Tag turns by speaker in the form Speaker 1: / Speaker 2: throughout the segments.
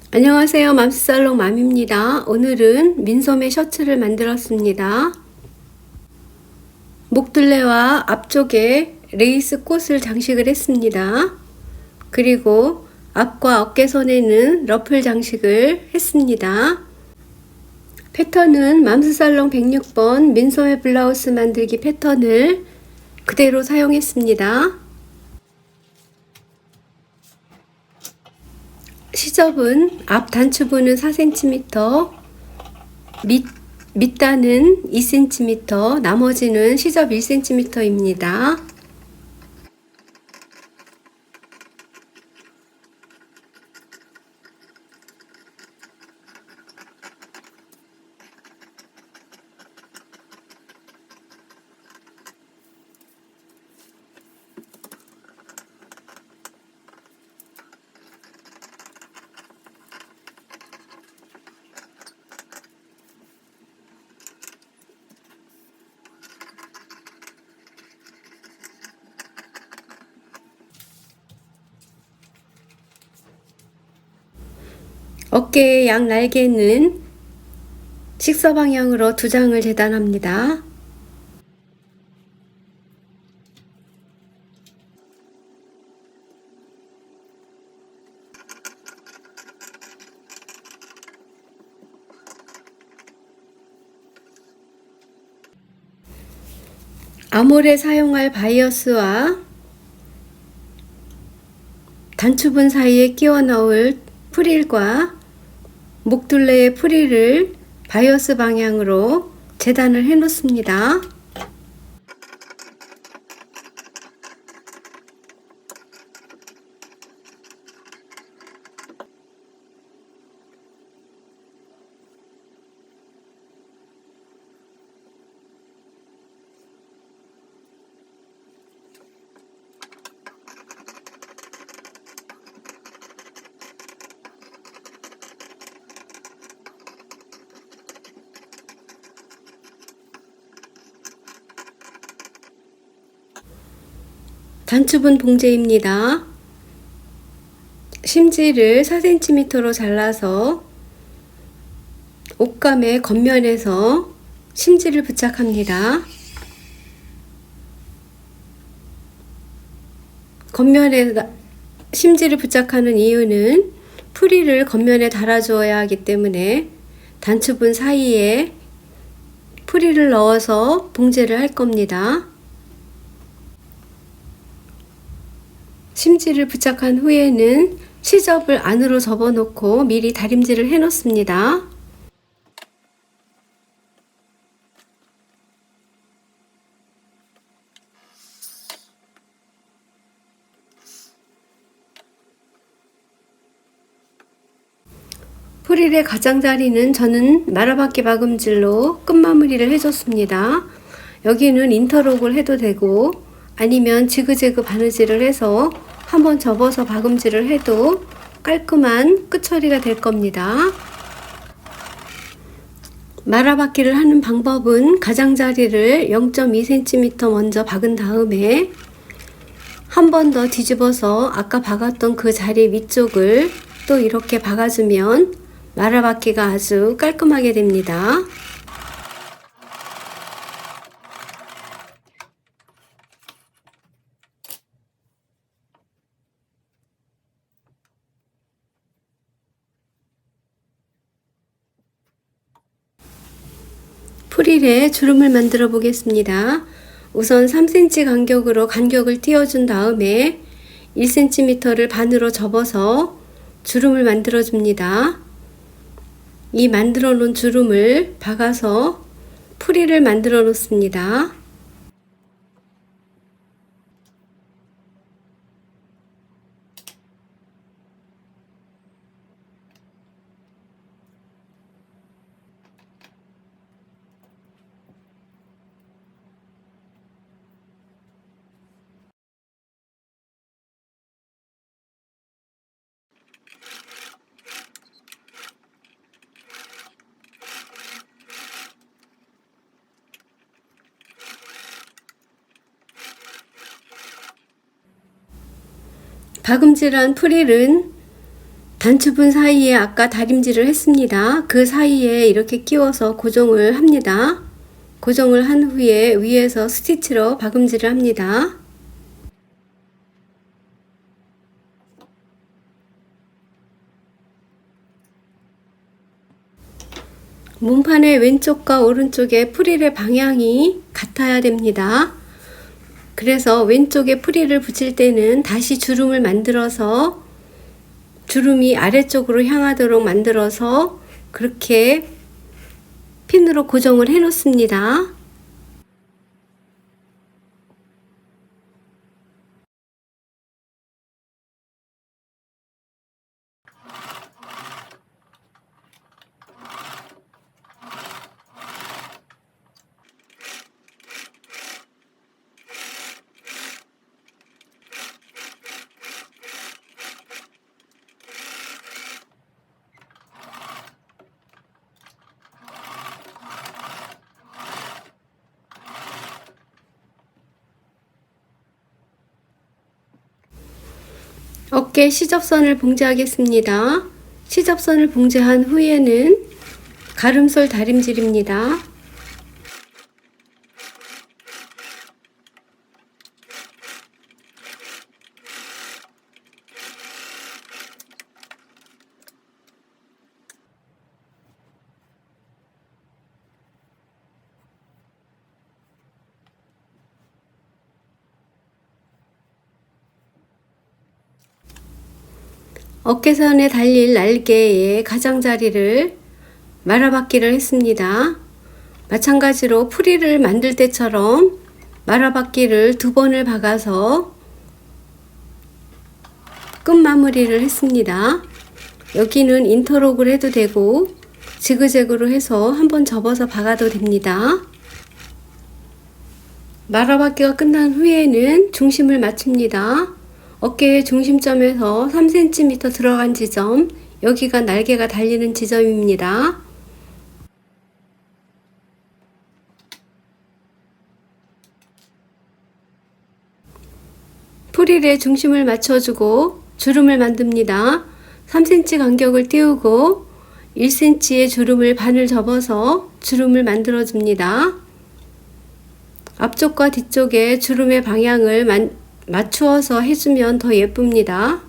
Speaker 1: 안녕하세요. 맘스살롱 맘입니다. 오늘은 민소매 셔츠를 만들었습니다. 목둘레와 앞쪽에 레이스 꽃을 장식을 했습니다. 그리고 앞과 어깨선에는 러플 장식을 했습니다. 패턴은 맘스살롱 106번 민소매 블라우스 만들기 패턴을 그대로 사용했습니다. 시접은 앞 단추부는 4cm, 밑단은 2cm, 나머지는 시접 1cm입니다. 어깨의 양 날개는 식서 방향으로 2장을 재단합니다. 아몰에 사용할 바이어스와 단추분 사이에 끼워 넣을 프릴과 목둘레의 프릴을 바이어스 방향으로 재단을 해 놓습니다. 단추분 봉제입니다. 심지를 4cm로 잘라서 옷감의 겉면에서 심지를 부착합니다. 겉면에 심지를 부착하는 이유는 프릴을 겉면에 달아주어야 하기 때문에 단추분 사이에 프릴을 넣어서 봉제를 할 겁니다. 심지를 부착한 후에는 시접을 안으로 접어놓고 미리 다림질을 해 놓습니다. 프릴의 가장자리는 저는 나라바퀴 박음질로 끝마무리를 해줬습니다. 여기는 인터록을 해도 되고 아니면 지그재그 바느질을 해서 한번 접어서 박음질을 해도 깔끔한 끝 처리가 될 겁니다. 나라바퀴를 하는 방법은 가장자리를 0.2cm 먼저 박은 다음에 한 번 더 뒤집어서 아까 박았던 그 자리 위쪽을 또 이렇게 박아주면 나라바퀴가 아주 깔끔하게 됩니다. 프릴에 주름을 만들어 보겠습니다. 우선 3cm 간격으로 간격을 띄워준 다음에 1cm를 반으로 접어서 주름을 만들어 줍니다. 이 만들어 놓은 주름을 박아서 프릴을 만들어 놓습니다. 박음질한 프릴은 단추분 사이에 아까 다림질을 했습니다. 그 사이에 이렇게 끼워서 고정을 합니다. 고정을 한 후에 위에서 스티치로 박음질을 합니다. 문판의 왼쪽과 오른쪽의 프릴의 방향이 같아야 됩니다. 그래서 왼쪽에 프릴을 붙일 때는 다시 주름을 만들어서 주름이 아래쪽으로 향하도록 만들어서 그렇게 핀으로 고정을 해 놓습니다. 어깨 시접선을 봉제하겠습니다. 시접선을 봉제한 후에는 가름솔 다림질입니다. 어깨선에 달릴 날개의 가장자리를 말아받기를 했습니다. 마찬가지로 프릴을 만들 때처럼 말아받기를 2번을 박아서 끝 마무리를 했습니다. 여기는 인터록을 해도 되고 지그재그로 해서 한번 접어서 박아도 됩니다. 말아받기가 끝난 후에는 중심을 맞춥니다. 어깨의 중심점에서 3cm 들어간 지점, 여기가 날개가 달리는 지점입니다. 프릴에 중심을 맞춰주고 주름을 만듭니다. 3cm 간격을 띄우고 1cm의 주름을 반을 접어서 주름을 만들어 줍니다. 앞쪽과 뒤쪽에 주름의 방향을 맞추어서 해주면 더 예쁩니다.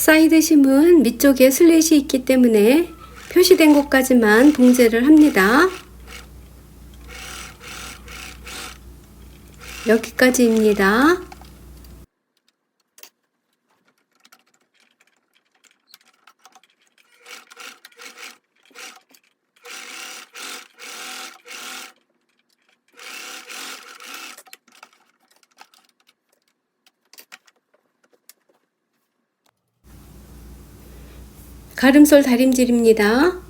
Speaker 1: 사이드 심은 밑쪽에 슬릿이 있기 때문에 표시된 곳까지만 봉제를 합니다. 여기까지입니다. 가름솔 다림질입니다.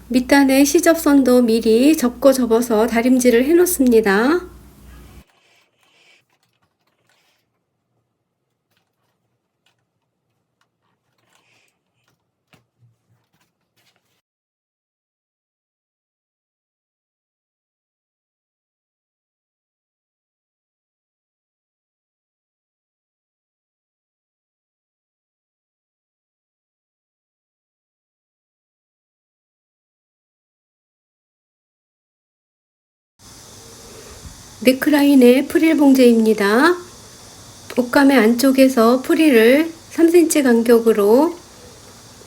Speaker 1: 밑단에 시접선도 미리 접고 접어서 다림질을 해 놓습니다. 네크라인의 프릴 봉제입니다. 옷감의 안쪽에서 프릴을 3cm 간격으로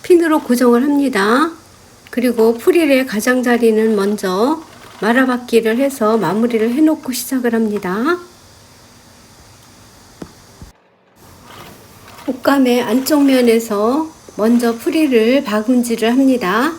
Speaker 1: 핀으로 고정을 합니다. 그리고 프릴의 가장자리는 먼저 말아받기를 해서 마무리를 해놓고 시작을 합니다. 옷감의 안쪽 면에서 먼저 프릴을 박음질을 합니다.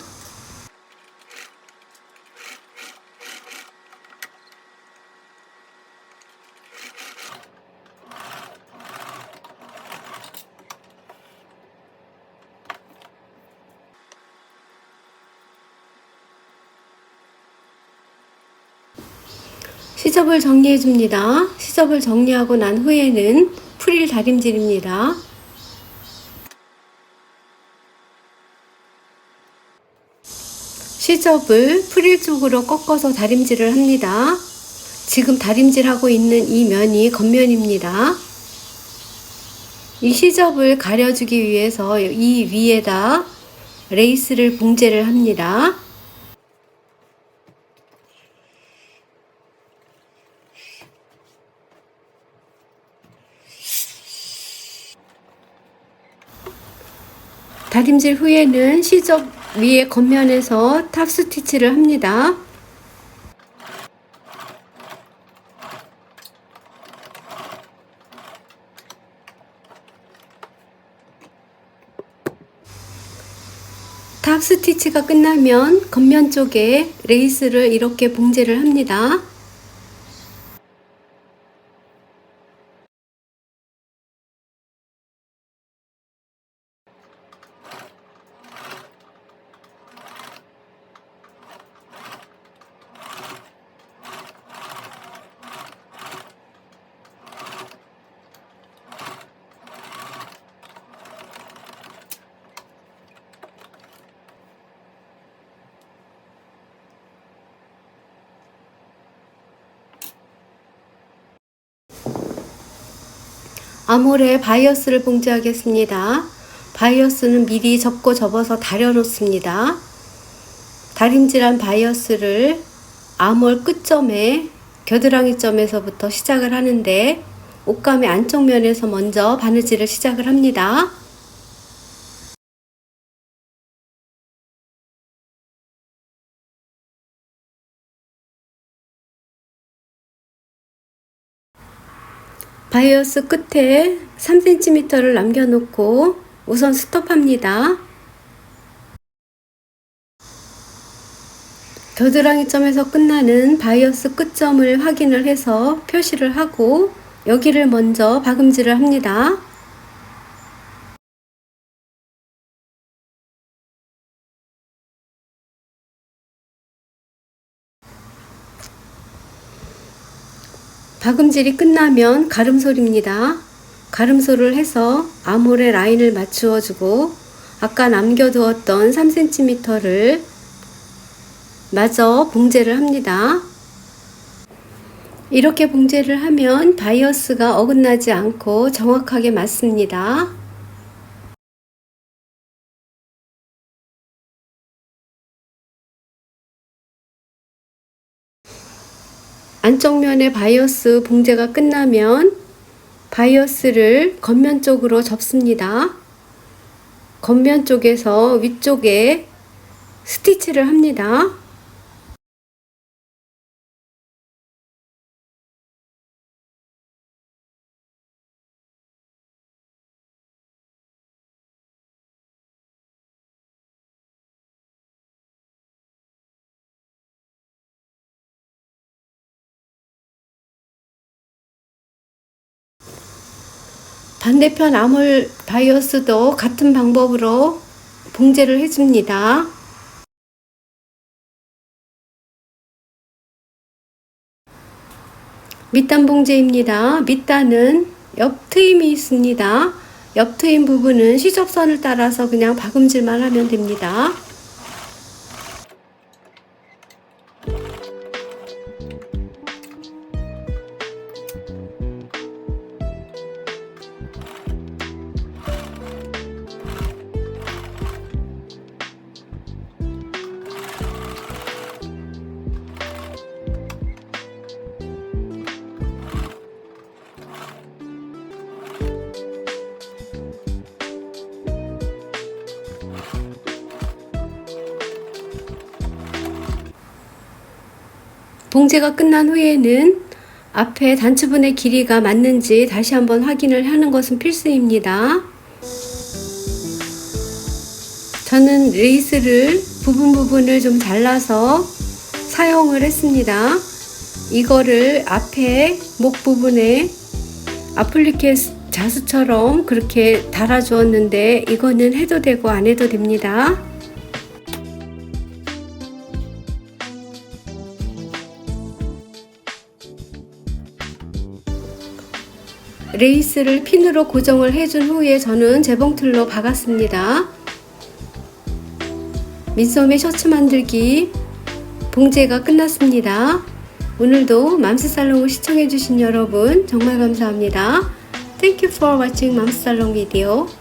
Speaker 1: 시접을 정리해 줍니다. 시접을 정리하고 난 후에는 프릴 다림질입니다. 시접을 프릴 쪽으로 꺾어서 다림질을 합니다. 지금 다림질하고 있는 이 면이 겉면입니다. 이 시접을 가려주기 위해서 이 위에다 레이스를 봉제를 합니다. 다림질 후에는 시접 위에 겉면에서 탑 스티치를 합니다. 탑 스티치가 끝나면 겉면 쪽에 레이스를 이렇게 봉제를 합니다. 아몰에 바이어스를 봉제하겠습니다. 바이어스는 미리 접고 접어서 다려 놓습니다. 다림질한 바이어스를 아몰 끝점에 겨드랑이 점에서부터 시작을 하는데 옷감의 안쪽 면에서 먼저 바느질을 시작을 합니다. 바이어스 끝에 3cm를 남겨놓고 우선 스톱합니다. 겨드랑이 점에서 끝나는 바이어스 끝점을 확인을 해서 표시를 하고 여기를 먼저 박음질을 합니다. 박음질이 끝나면 가름솔입니다. 가름솔을 해서 아몰의 라인을 맞추어 주고 아까 남겨두었던 3cm를 마저 봉제를 합니다. 이렇게 봉제를 하면 바이어스가 어긋나지 않고 정확하게 맞습니다. 안쪽 면의 바이어스 봉제가 끝나면 바이어스를 겉면 쪽으로 접습니다. 겉면 쪽에서 위쪽에 스티치를 합니다. 반대편 아몰 바이어스도 같은 방법으로 봉제를 해줍니다. 밑단 봉제입니다. 밑단은 옆 트임이 있습니다. 옆 트임 부분은 시접선을 따라서 그냥 박음질만 하면 됩니다. 봉제가 끝난 후에는 앞에 단추분의 길이가 맞는지 다시 한번 확인을 하는 것은 필수입니다. 저는 레이스를 부분을 좀 잘라서 사용을 했습니다. 이거를 앞에 목 부분에 아플리케 자수처럼 그렇게 달아 주었는데 이거는 해도 되고 안 해도 됩니다. 레이스를 핀으로 고정을 해준 후에 저는 재봉틀로 박았습니다. 민소매 셔츠 만들기 봉제가 끝났습니다. 오늘도 맘스살롱을 시청해주신 여러분 정말 감사합니다. Thank you for watching 맘스살롱 video.